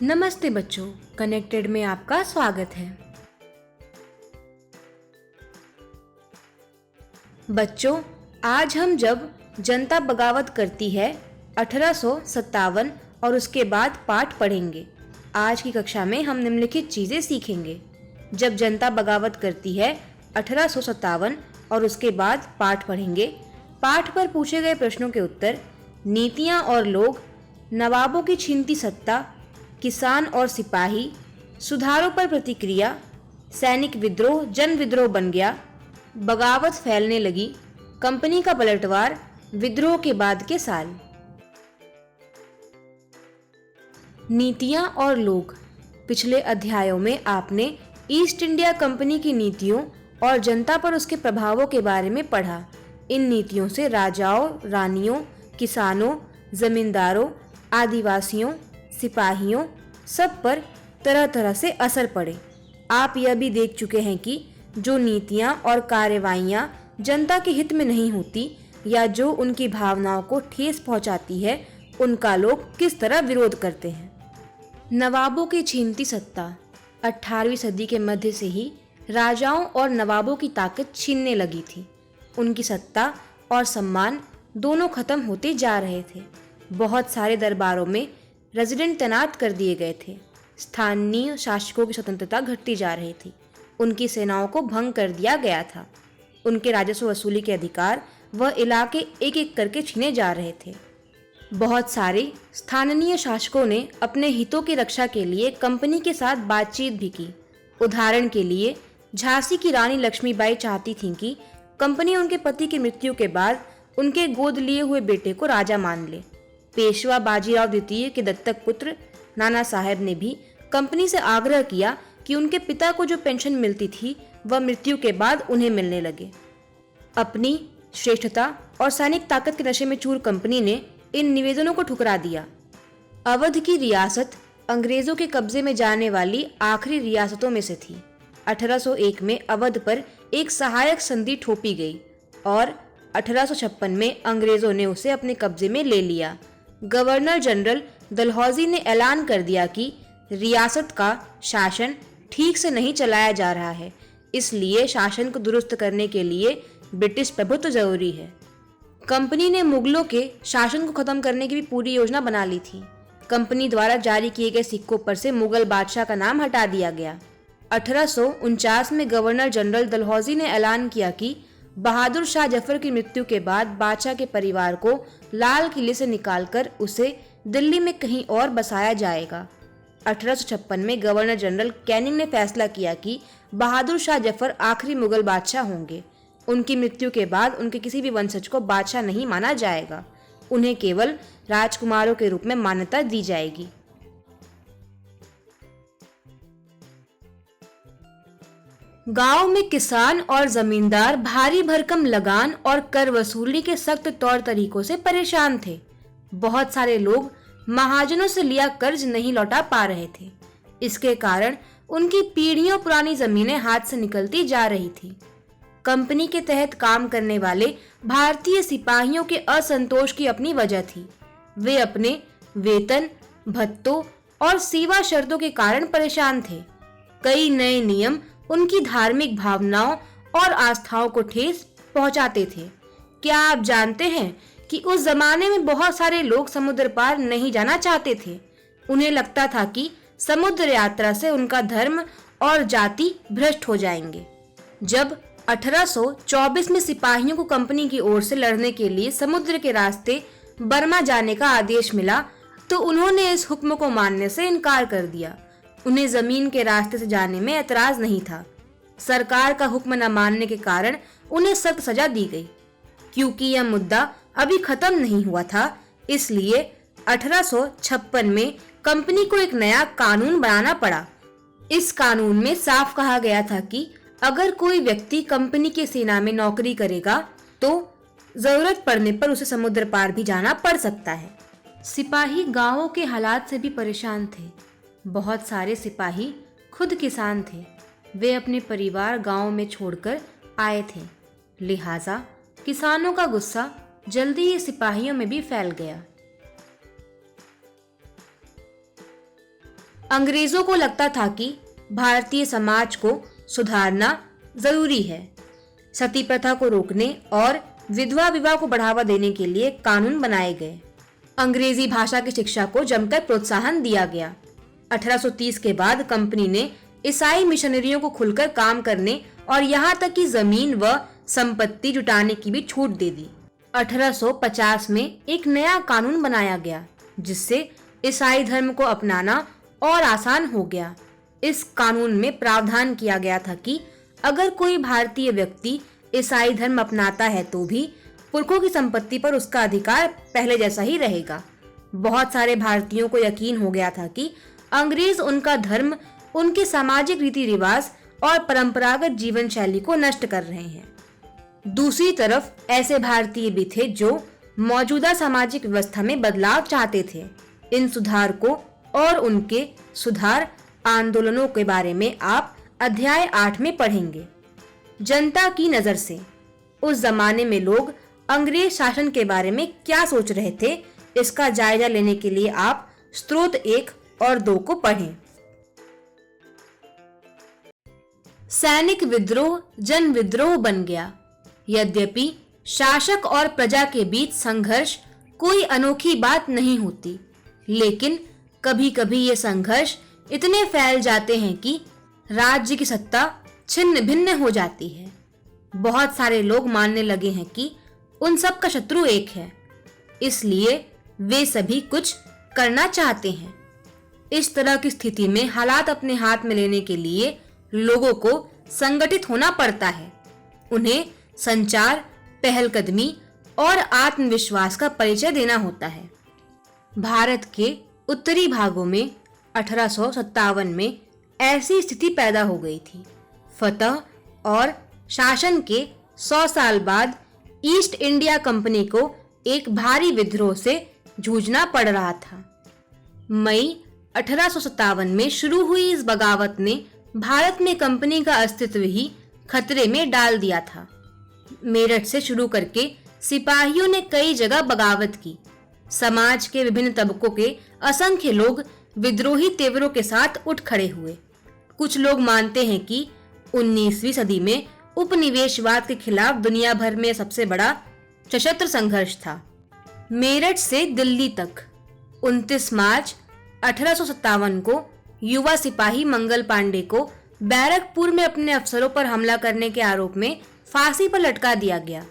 नमस्ते बच्चों, कनेक्टेड में आपका स्वागत है। बच्चों, आज हम जब जनता बगावत करती है 1857 और उसके बाद पाठ पढ़ेंगे। आज की कक्षा में हम निम्नलिखित चीजें सीखेंगे। जब जनता बगावत करती है 1857 और उसके बाद पाठ पढ़ेंगे। पाठ पर पूछे गए प्रश्नों के उत्तर, नीतियां और लोग, नवाबों की छीनती सत्ता, किसान और सिपाही, सुधारों पर प्रतिक्रिया, सैनिक विद्रोह जन विद्रोह बन गया, बगावत फैलने लगी, कंपनी का पलटवार, विद्रोह के बाद के साल। नीतियां और लोग। पिछले अध्यायों में आपने ईस्ट इंडिया कंपनी की नीतियों और जनता पर उसके प्रभावों के बारे में पढ़ा। इन नीतियों से राजाओं, रानियों, किसानों, जमींदारों, आदिवासियों, सिपाहियों सब पर तरह तरह से असर पड़े। आप यह भी देख चुके हैं कि जो नीतियां और कार्रवाइयां जनता के हित में नहीं होती या जो उनकी भावनाओं को ठेस पहुंचाती है, उनका लोग किस तरह विरोध करते हैं। नवाबों की छीनती सत्ता। 18वीं सदी के मध्य से ही राजाओं और नवाबों की ताकत छीनने लगी थी। उनकी सत्ता और सम्मान दोनों खत्म होते जा रहे थे। बहुत सारे दरबारों में रेजिडेंट तैनात कर दिए गए थे। स्थानीय शासकों की स्वतंत्रता घटती जा रही थी। उनकी सेनाओं को भंग कर दिया गया था। उनके राजस्व वसूली के अधिकार वह इलाके एक एक करके छीने जा रहे थे। बहुत सारे स्थानीय शासकों ने अपने हितों की रक्षा के लिए कंपनी के साथ बातचीत भी की। उदाहरण के लिए झांसी की रानी लक्ष्मीबाई चाहती थीं कि कंपनी उनके पति की मृत्यु के बाद उनके गोद लिए हुए बेटे को राजा मान ले। पेशवा बाजीराव द्वितीय के दत्तक पुत्र नाना साहेब ने भी कंपनी से आग्रह किया कि उनके पिता को जो पेंशन मिलती थी वह मृत्यु के बाद उन्हें मिलने लगे। अपनी श्रेष्ठता और सैनिक ताकत के नशे में चूर कंपनी ने इन निवेदनों को ठुकरा दिया। अवध की रियासत अंग्रेजों के कब्जे में जाने वाली आखिरी रियासतों में से थी। 1801 में अवध पर एक सहायक संधि थोपी गई और 1856 में अंग्रेजों ने उसे अपने कब्जे में ले लिया। गवर्नर जनरल डलहौजी ने ऐलान कर दिया कि रियासत का शासन ठीक से नहीं चलाया जा रहा है, इसलिए शासन को दुरुस्त करने के लिए ब्रिटिश प्रभुत्व जरूरी है। कंपनी ने मुगलों के शासन को खत्म करने की भी पूरी योजना बना ली थी। कंपनी द्वारा जारी किए गए सिक्कों पर से मुगल बादशाह का नाम हटा दिया गया। 1849 में गवर्नर जनरल डलहौजी ने ऐलान किया कि बहादुर शाह जफर की मृत्यु के बाद बादशाह के परिवार को लाल किले से निकालकर उसे दिल्ली में कहीं और बसाया जाएगा। 1856 में गवर्नर जनरल कैनिंग ने फैसला किया कि बहादुर शाह जफर आखिरी मुगल बादशाह होंगे। उनकी मृत्यु के बाद उनके किसी भी वंशज को बादशाह नहीं माना जाएगा। उन्हें केवल राजकुमारों के रूप में मान्यता दी जाएगी। गांव में किसान और जमींदार भारी भरकम लगान और कर वसूली के सख्त तौर तरीकों से परेशान थे। बहुत सारे लोग महाजनों से लिया कर्ज नहीं लौटा पा रहे थे। इसके कारण उनकी पीढ़ियों पुरानी जमीनें हाथ से निकलती जा रही थी। कंपनी के तहत काम करने वाले भारतीय सिपाहियों के असंतोष की अपनी वजह थी। वे अपने वेतन, भत्तों और सेवा शर्तों के कारण परेशान थे। कई नए नियम उनकी धार्मिक भावनाओं और आस्थाओं को ठेस पहुंचाते थे। क्या आप जानते हैं कि उस जमाने में बहुत सारे लोग समुद्र पार नहीं जाना चाहते थे। उन्हें लगता था कि समुद्र यात्रा से उनका धर्म और जाति भ्रष्ट हो जाएंगे। जब 1824 में सिपाहियों को कंपनी की ओर से लड़ने के लिए समुद्र के रास्ते बर्मा जाने का आदेश मिला, तो उन्होंने इस हुक्म को मानने से इनकार कर दिया। उन्हें जमीन के रास्ते से जाने में एतराज नहीं था। सरकार का हुक्म न मानने के कारण उन्हें सख्त सजा दी गई। क्योंकि यह मुद्दा अभी खत्म नहीं हुआ था, इसलिए 1856 में कंपनी को एक नया कानून बनाना पड़ा। इस कानून में साफ कहा गया था कि अगर कोई व्यक्ति कंपनी की सेना में नौकरी करेगा तो जरूरत पड़ने पर उसे समुद्र पार भी जाना पड़ सकता है। सिपाही गांवों के हालात से भी परेशान थे। बहुत सारे सिपाही खुद किसान थे। वे अपने परिवार गांव में छोड़कर आए थे। लिहाजा किसानों का गुस्सा जल्दी ही सिपाहियों में भी फैल गया। अंग्रेजों को लगता था कि भारतीय समाज को सुधारना जरूरी है। सती प्रथा को रोकने और विधवा विवाह को बढ़ावा देने के लिए कानून बनाए गए। अंग्रेजी भाषा की शिक्षा को जमकर प्रोत्साहन दिया गया। 1830 के बाद कंपनी ने ईसाई मिशनरियों को खुलकर काम करने और यहाँ तक कि जमीन व संपत्ति जुटाने की भी छूट दे दी। 1850 में एक नया कानून बनाया गया जिससे ईसाई धर्म को अपनाना और आसान हो गया। इस कानून में प्रावधान किया गया था कि अगर कोई भारतीय व्यक्ति ईसाई धर्म अपनाता है तो भी पुरखों की संपत्ति पर उसका अधिकार पहले जैसा ही रहेगा। बहुत सारे भारतीयों को यकीन हो गया था कि अंग्रेज उनका धर्म, उनके सामाजिक रीति रिवाज और परंपरागत जीवन शैली को नष्ट कर रहे हैं। दूसरी तरफ ऐसे भारतीय भी थे जो मौजूदा सामाजिक व्यवस्था में बदलाव चाहते थे। इन सुधार को और उनके सुधार आंदोलनों के बारे में आप अध्याय 8 में पढ़ेंगे। जनता की नजर से उस जमाने में लोग अंग्रेज शासन के बारे में क्या सोच रहे थे, इसका जायजा लेने के लिए आप स्रोत 1 और 2 को पढ़ें। सैनिक विद्रोह जन विद्रोह बन गया। यद्यपि शासक और प्रजा के बीच संघर्ष कोई अनोखी बात नहीं होती, लेकिन कभी-कभी ये संघर्ष इतने फैल जाते हैं कि राज्य की सत्ता छिन्न भिन्न हो जाती है। बहुत सारे लोग मानने लगे हैं कि उन सब का शत्रु एक है, इसलिए वे सभी कुछ करना चाहते हैं। इस तरह की स्थिति में हालात अपने हाथ में लेने के लिए लोगों को संगठित होना पड़ता है। उन्हें संचार, पहलकदमी और आत्मविश्वास का परिचय देना होता है। भारत के उत्तरी भागों में 1857 में ऐसी स्थिति पैदा हो गई थी। फतह और शासन के 100 साल बाद ईस्ट इंडिया कंपनी को एक भारी विद्रोह से जूझना पड़ रहा था। मई 1857 में शुरू हुई इस बगावत ने भारत में कंपनी का अस्तित्व ही खतरे में डाल दिया था। मेरठ से शुरू करके सिपाहियों ने कई जगह बगावत की। समाज के विभिन्न तबकों के असंख्य लोग विद्रोही तेवरों के साथ उठ खड़े हुए। कुछ लोग मानते हैं कि 19वीं सदी में उपनिवेशवाद के खिलाफ दुनिया भर में सबसे बड़ा सशस्त्र संघर्ष था। मेरठ से दिल्ली तक 29 मार्च 1857 को युवा सिपाही मंगल पांडे को बैरकपुर में अपने अफसरों पर हमला करने के आरोप में फांसी पर लटका दिया गया।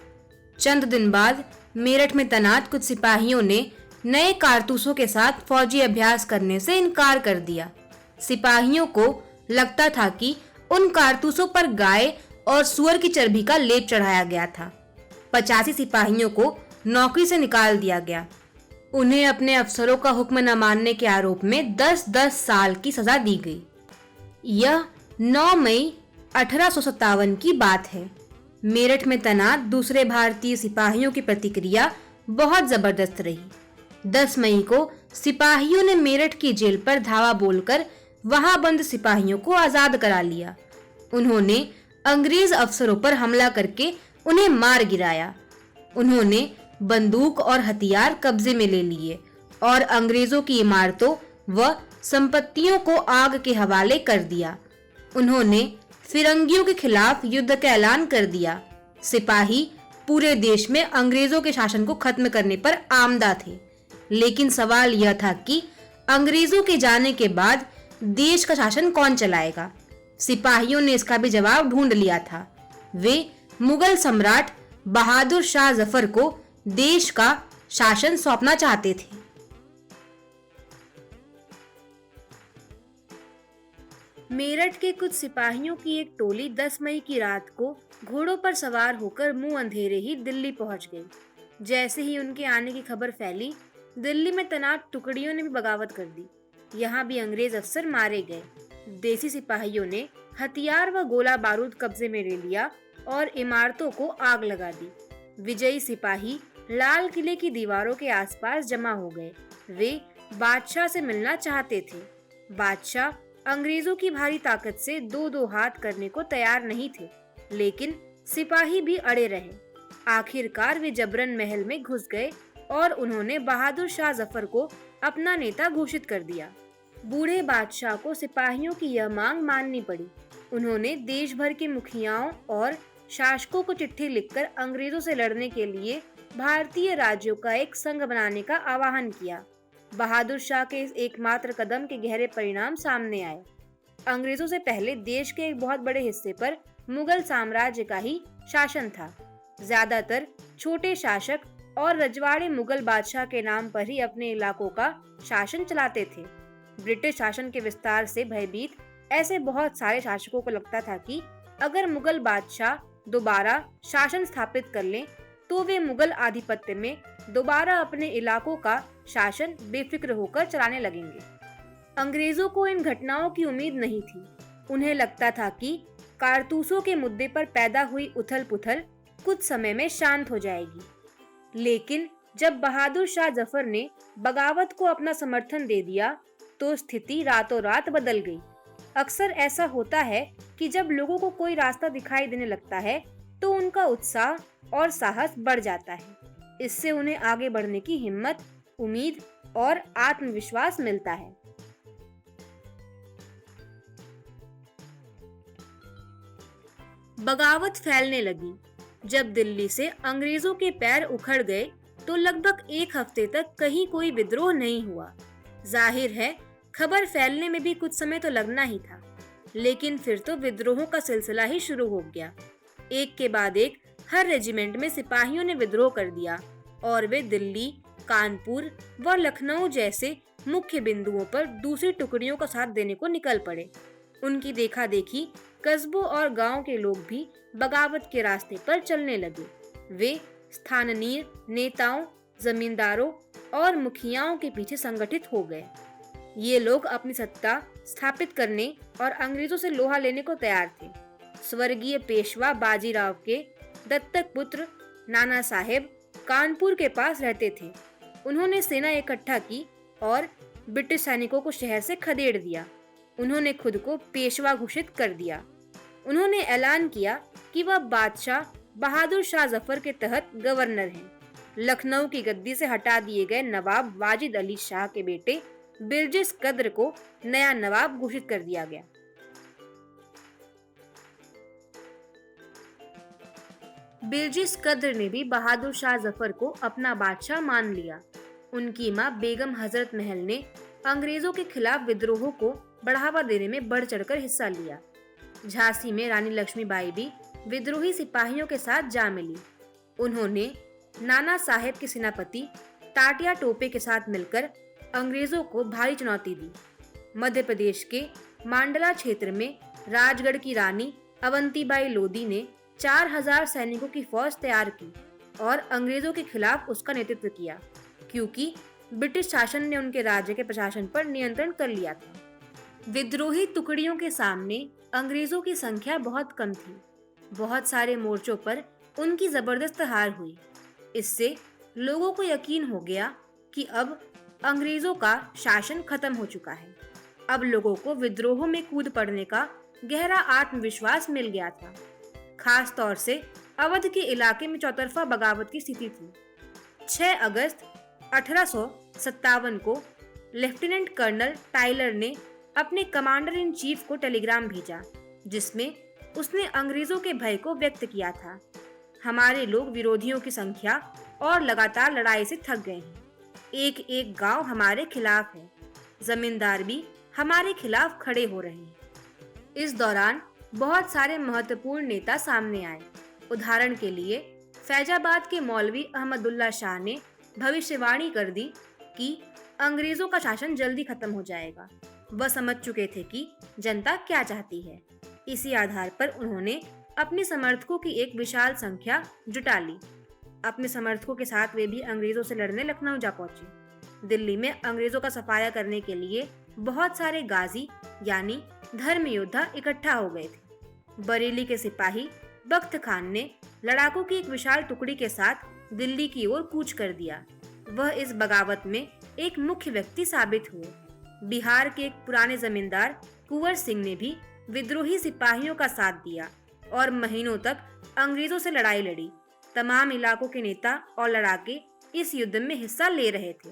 चंद दिन बाद मेरठ में तैनात कुछ सिपाहियों ने नए कारतूसों के साथ फौजी अभ्यास करने से इनकार कर दिया। सिपाहियों को लगता था कि उन कारतूसों पर गाय और सुअर की चर्बी का लेप चढ़ाया गया था। 85 सिपाहियों को नौकरी से निकाल दिया गया। उन्हें अपने अफसरों का हुक्म न मानने के आरोप में 10-10 साल की सजा दी गई। यह 9 मई 1857 की बात है। मेरठ में तैनात दूसरे भारतीय सिपाहियों की प्रतिक्रिया बहुत जबरदस्त रही। 10 मई को सिपाहियों ने मेरठ की जेल पर धावा बोलकर वहां बंद सिपाहियों को आजाद करा लिया। उन्होंने अंग्रेज अफसरों पर हमला करके उन्हें मार गिराया। उन्होंने बंदूक और हथियार कब्जे में ले लिए और अंग्रेजों की इमारतों व संपत्तियों को आग के हवाले कर दिया। उन्होंने फिरंगियों के खिलाफ युद्ध का ऐलान कर दिया। सिपाही पूरे देश में अंग्रेजों के शासन को खत्म करने पर आमदा थे, लेकिन सवाल यह था कि अंग्रेजों के जाने के बाद देश का शासन कौन चलाएगा। सिपाहियों ने इसका भी जवाब ढूंढ लिया था। वे मुगल सम्राट बहादुर शाह जफर को देश का शासन सौंपना चाहते थे। मेरठ के कुछ सिपाहियों की एक टोली 10 मई की रात को घोड़ों पर सवार होकर मुंह अंधेरे ही दिल्ली पहुंच गई। जैसे ही उनके आने की खबर फैली, दिल्ली में तैनात टुकड़ियों ने भी बगावत कर दी। यहाँ भी अंग्रेज अफसर मारे गए। देसी सिपाहियों ने हथियार व गोला बारूद कब्जे में ले लिया और इमारतों को आग लगा दी। विजयी सिपाही लाल किले की दीवारों के आसपास जमा हो गए। वे बादशाह से मिलना चाहते थे। बादशाह अंग्रेजों की भारी ताकत से दो हाथ करने को तैयार नहीं थे, लेकिन सिपाही भी अड़े रहे। आखिरकार वे जबरन महल में घुस गए और उन्होंने बहादुर शाह जफर को अपना नेता घोषित कर दिया। बूढ़े बादशाह को सिपाहियों की यह मांग माननी पड़ी। उन्होंने देश भर के मुखियाओं और शासकों को चिट्ठी लिखकर अंग्रेजों से लड़ने के लिए भारतीय राज्यों का एक संघ बनाने का आह्वान किया। बहादुर शाह के इस एकमात्र कदम के गहरे परिणाम सामने आए। अंग्रेजों से पहले देश के एक बहुत बड़े हिस्से पर मुगल साम्राज्य का ही शासन था। ज्यादातर छोटे शासक और रजवाड़े मुगल बादशाह के नाम पर ही अपने इलाकों का शासन चलाते थे। ब्रिटिश शासन के विस्तार से भयभीत ऐसे बहुत सारे शासकों को लगता था कि अगर मुगल बादशाह दोबारा शासन स्थापित कर लें तो वे मुगल आधिपत्य में दोबारा अपने इलाकों का शासन बेफिक्र होकर चलाने लगेंगे। अंग्रेजों को इन घटनाओं की उम्मीद नहीं थी। उन्हें लगता था कि कारतूसों के मुद्दे पर पैदा हुई उथल-पुथल कुछ समय में शांत हो जाएगी। लेकिन जब बहादुर शाह जफर ने बगावत को अपना समर्थन दे दिया तो स्थिति रातों रात बदल गई। अक्सर ऐसा होता है कि जब लोगों को कोई रास्ता दिखाई देने लगता है तो उनका उत्साह और साहस बढ़ जाता है। इससे उन्हें आगे बढ़ने की हिम्मत, उम्मीद और आत्मविश्वास मिलता है। बगावत फैलने लगी। जब दिल्ली से अंग्रेजों के पैर उखड़ गए तो लगभग एक हफ्ते तक कहीं कोई विद्रोह नहीं हुआ। जाहिर है खबर फैलने में भी कुछ समय तो लगना ही था, लेकिन फिर तो विद्रोहों का सिलसिला ही शुरू हो गया। एक के बाद एक हर रेजिमेंट में सिपाहियों ने विद्रोह कर दिया और वे दिल्ली, कानपुर व लखनऊ जैसे मुख्य बिंदुओं पर दूसरी टुकड़ियों का साथ देने को निकल पड़े। उनकी देखा देखी कस्बों और गांव के लोग भी बगावत के रास्ते पर चलने लगे। वे स्थानीय नेताओं, जमींदारों और मुखियाओं के पीछे संगठित हो गए। ये लोग अपनी सत्ता स्थापित करने और अंग्रेजों से लोहा लेने को तैयार थे। स्वर्गीय पेशवा बाजीराव के दत्तक पुत्र नाना साहेब कानपुर के पास रहते थे। उन्होंने सेना इकट्ठा की और ब्रिटिश सैनिकों को शहर से खदेड़ दिया। उन्होंने खुद को पेशवा घोषित कर दिया। उन्होंने ऐलान किया कि वह बादशाह बहादुर शाह जफर के तहत गवर्नर हैं। लखनऊ की गद्दी से हटा दिए गए नवाब वाजिद अली शाह के बेटे बिरजिस कद्र को नया नवाब घोषित कर दिया गया। बिरजिस कद्र ने भी बहादुर शाह जफर को अपना बादशाह मान लिया। उनकी मां बेगम हजरत महल ने अंग्रेजों के खिलाफ विद्रोहों को बढ़ावा देने में बढ़ चढ़कर हिस्सा लिया। झांसी में रानी लक्ष्मीबाई भी विद्रोही सिपाहियों के साथ जा मिली। उन्होंने नाना साहेब के सेनापति ताटिया टोपे के साथ मिलकर अंग्रेजों को भारी चुनौती दी। मध्य प्रदेश के मांडला क्षेत्र में राजगढ़ की रानी अवंतीबाई लोधी ने 4000 सैनिकों की फौज तैयार की और अंग्रेजों के खिलाफ उसका नेतृत्व किया, क्योंकि ब्रिटिश शासन ने उनके राज्य के प्रशासन पर नियंत्रण कर लिया था। विद्रोही टुकड़ियों के सामने अंग्रेजों की संख्या बहुत कम थी। बहुत सारे मोर्चों पर उनकी जबरदस्त हार हुई। इससे लोगों को यकीन हो गया कि अब अंग्रेजों का शासन खत्म हो चुका है। अब लोगों को विद्रोहों में कूद पड़ने का गहरा आत्मविश्वास मिल गया था। खास तौर से अवध के इलाके में चौतरफा बगावत की स्थिति थी। 6 अगस्त 1857 को लेफ्टिनेंट कर्नल टाइलर ने अपने कमांडर इन चीफ को टेलीग्राम भेजा, जिसमें उसने अंग्रेजों के भय को व्यक्त किया था। हमारे लोग विरोधियों की संख्या और लगातार लड़ाई से थक गए हैं। एक एक गांव हमारे खिलाफ है। जमींदार भी हमारे खिलाफ खड़े हो रहे हैं। इस दौरान बहुत सारे महत्वपूर्ण नेता सामने आए। उदाहरण के लिए फैजाबाद के मौलवी अहमदुल्ला शाह ने भविष्यवाणी कर दी कि अंग्रेजों का शासन जल्दी खत्म हो जाएगा। वह समझ चुके थे कि जनता क्या चाहती है। इसी आधार पर उन्होंने अपने समर्थकों की एक विशाल संख्या जुटा ली। अपने समर्थकों के साथ वे भी अंग्रेजों से लड़ने लखनऊ जा पहुंचे। दिल्ली में अंग्रेजों का सफाया करने के लिए बहुत सारे गाजी यानी धर्म योद्धा इकट्ठा हो गए थे। बरेली के सिपाही बख्त खान ने लड़ाकों की एक विशाल टुकड़ी के साथ दिल्ली की ओर कूच कर दिया। वह इस बगावत में एक मुख्य व्यक्ति साबित हुए। बिहार के एक पुराने जमींदार कुंवर सिंह ने भी विद्रोही सिपाहियों का साथ दिया और महीनों तक अंग्रेजों से लड़ाई लड़ी। तमाम इलाकों के नेता और लड़ाके इस युद्ध में हिस्सा ले रहे थे।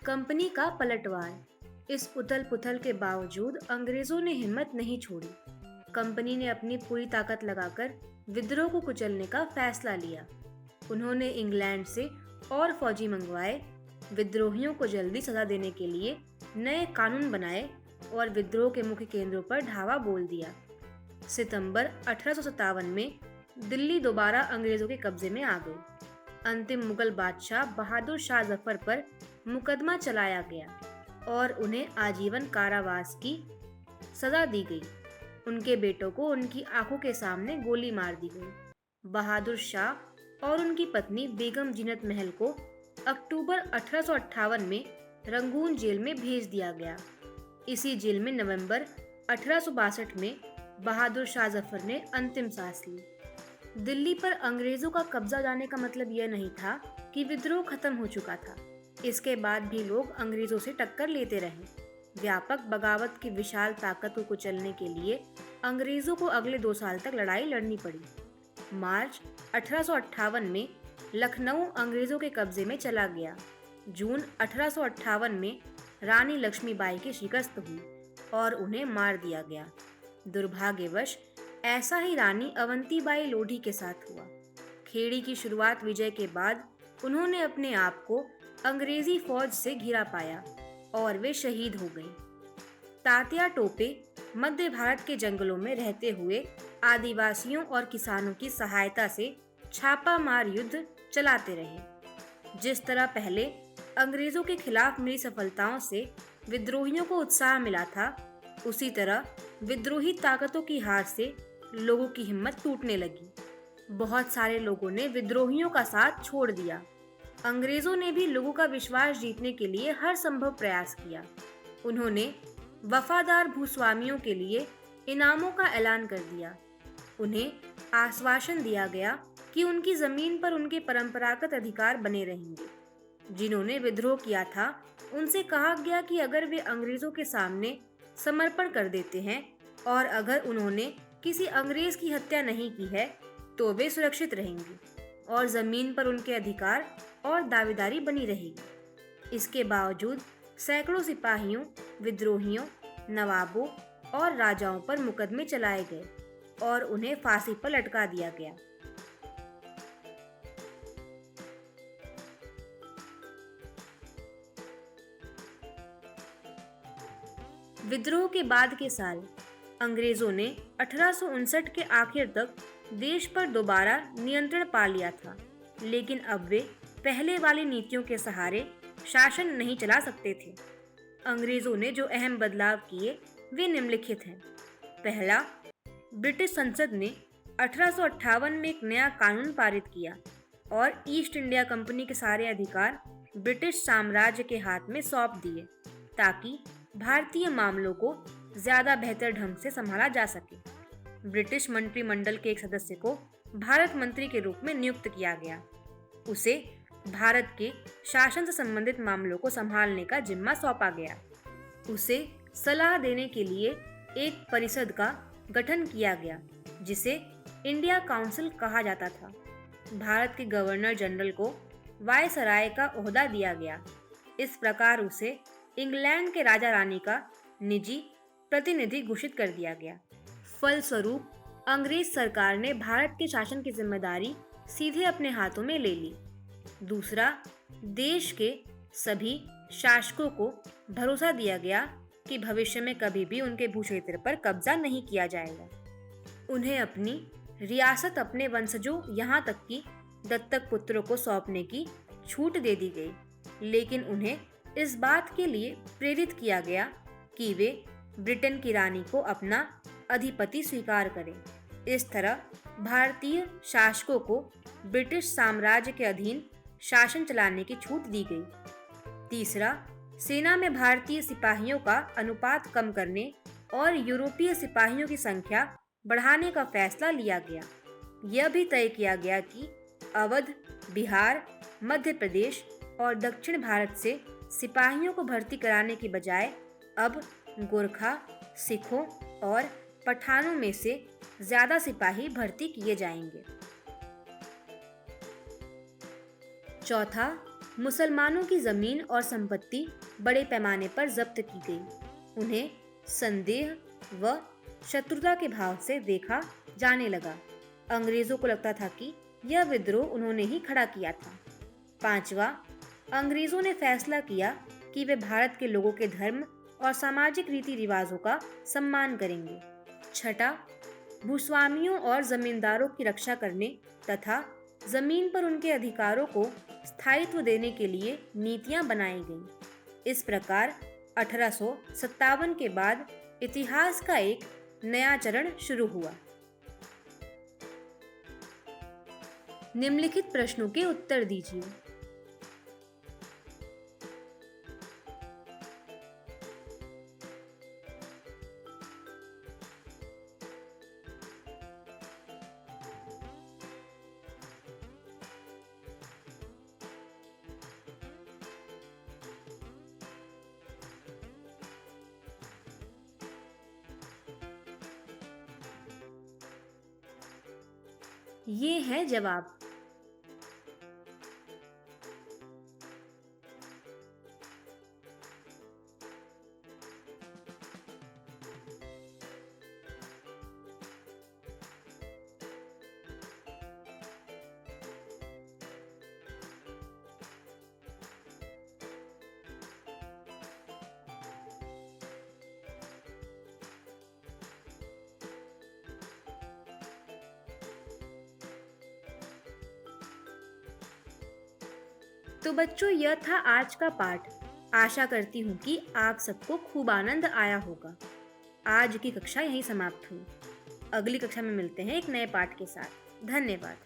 कंपनी का पलटवार। इस उथल पुथल के बावजूद अंग्रेजों ने हिम्मत नहीं छोड़ी। कंपनी ने अपनी पूरी ताकत लगाकर विद्रोह को कुचलने का फैसला लिया। उन्होंने इंग्लैंड से और फौजी मंगवाए, विद्रोहियों को जल्दी सजा देने के लिए नए कानून बनाए और विद्रोह के मुख्य केंद्रों पर धावा बोल दिया। सितंबर 1857 में दिल्ली दोबारा अंग्रेजों के कब्जे में आ गई। अंतिम मुगल बादशाह बहादुर शाह जफर पर मुकदमा चलाया गया और उन्हें आजीवन कारावास की सजा दी गई। उनके बेटों को उनकी आंखों के सामने गोली मार दी गई। बहादुर शाह और उनकी पत्नी बेगम जीनत महल को अक्टूबर 1858 में रंगून जेल में भेज दिया गया। इसी जेल में नवंबर 1862 में बहादुर शाह जफर ने अंतिम सांस ली। दिल्ली पर अंग्रेजों का कब्जा जाने का मतलब यह नहीं था कि विद्रोह खत्म हो चुका था। इसके बाद भी लोग अंग्रेजों से टक्कर लेते रहे। व्यापक बगावत की विशाल ताकत को कुचलने के लिए अंग्रेजों को अगले 2 साल तक लड़ाई लड़नी पड़ी। मार्च 1858 में लखनऊ अंग्रेजों के कब्जे में चला गया। जून 1858 में रानी लक्ष्मीबाई की शिकस्त हुई और उन्हें मार दिया गया। दुर्भाग्यवश ऐसा ही रानी अवंतीबाई लोधी के साथ हुआ। खेड़ी की शुरुआत विजय के बाद उन्होंने अपने आप को अंग्रेजी फौज से घिरा पाया और वे शहीद हो गई। तात्या टोपे मध्य भारत के जंगलों में रहते हुए आदिवासियों और किसानों की सहायता से छापामार युद्ध चलाते रहे। जिस तरह पहले अंग्रेजों के खिलाफ मिली सफलताओं से विद्रोहियों को उत्साह मिला था, उसी तरह विद्रोही ताकतों की हार से लोगों की हिम्मत टूटने लगी। बहुत सारे लोगों ने विद्रोहियों का साथ छोड़ दिया। अंग्रेजों ने भी लोगों का विश्वास जीतने के लिए हर संभव प्रयास किया। उन्होंने वफादार भूस्वामियों के लिए इनामों का ऐलान कर दिया। उन्हें आश्वासन दिया गया कि उनकी जमीन पर उनके परंपरागत अधिकार बने रहेंगे। जिन्होंने विद्रोह किया था, उनसे कहा गया कि अगर वे अंग्रेजों के सामने समर्पण कर देते हैं और अगर उन्होंने किसी अंग्रेज की हत्या नहीं की है तो वे सुरक्षित रहेंगे और जमीन पर उनके अधिकार और दावेदारी बनी रहेगी। इसके बावजूद सैकड़ों सिपाहियों, विद्रोहियों, नवाबों और राजाओं पर मुकदमे चलाए गए और उन्हें फांसी पर लटका दिया गया। विद्रोह के बाद के साल अंग्रेजों ने 1859 के आखिर तक देश पर दोबारा नियंत्रण पा लिया था, लेकिन अब वे पहले वाली नीतियों के सहारे शासन नहीं चला सकते थे। अंग्रेजों ने जो अहम बदलाव किए वे निम्नलिखित हैं। पहला, ब्रिटिश संसद ने 1858 में एक नया कानून पारित किया और ईस्ट इंडिया कंपनी के सारे अधिकार ब्रिटिश साम्राज्य के हाथ में सौंप दिए ताकि भारतीय मामलों को ज्यादा बेहतर ढंग से संभाला जा सके। ब्रिटिश मंत्रिमंडल के एक सदस्य को भारत मंत्री के रूप में नियुक्त किया गया। उसे भारत के शासन से संबंधित मामलों को संभालने का जिम्मा सौंपा गया। उसे सलाह देने के लिए एक परिषद का गठन किया गया जिसे इंडिया काउंसिल कहा जाता था। भारत के गवर्नर जनरल को वायसराय का ओहदा दिया गया। इस प्रकार उसे इंग्लैंड के राजा रानी का निजी प्रतिनिधि घोषित कर दिया गया। फलस्वरूप अंग्रेज सरकार ने भारत के शासन की जिम्मेदारी सीधे अपने हाथों में ले ली। दूसरा, देश के सभी शासकों को भरोसा दिया गया कि भविष्य में कभी भी उनके भूक्षेत्र पर कब्जा नहीं किया जाएगा। उन्हें अपनी रियासत अपने वंशजों यहाँ तक कि दत्तक पुत्रों को सौंपने की छूट दे दी गई, लेकिन उन्हें इस बात के लिए प्रेरित किया गया कि वे ब्रिटेन की रानी को अपना अधिपति स्वीकार करें। इस तरह भारतीय शासकों को ब्रिटिश साम्राज्य के अधीन शासन चलाने की छूट दी गई। तीसरा, सेना में भारतीय सिपाहियों का अनुपात कम करने और यूरोपीय सिपाहियों की संख्या बढ़ाने का फैसला लिया गया। यह भी तय किया गया कि अवध, बिहार, मध्य प्रदेश और दक्षिण भारत से सिपाहियों को भर्ती कराने की बजाय अब गोरखा, सिखों और पठानों में से ज्यादा सिपाही भर्ती किए जाएंगे। चौथा, मुसलमानों की जमीन और संपत्ति बड़े पैमाने पर जब्त की गई। उन्हें संदेह व शत्रुता के भाव से देखा जाने लगा। अंग्रेजों को लगता था कि यह विद्रोह उन्होंने ही खड़ा किया था। पांचवा, अंग्रेजों ने फैसला किया कि वे भारत के लोगों के धर्म और सामाजिक रीति रिवाजों का सम्मान करेंगे। छठा, भूस्वामियों और जमींदारों की रक्षा करने तथा जमीन पर उनके अधिकारों को स्थायित्व देने के लिए नीतियां बनाई गईं। इस प्रकार 1857 के बाद इतिहास का एक नया चरण शुरू हुआ। निम्नलिखित प्रश्नों के उत्तर दीजिए। ये है जवाब। तो बच्चों, यह था आज का पाठ। आशा करती हूँ कि आप सबको खूब आनंद आया होगा। आज की कक्षा यहीं समाप्त हुई। अगली कक्षा में मिलते हैं एक नए पाठ के साथ। धन्यवाद।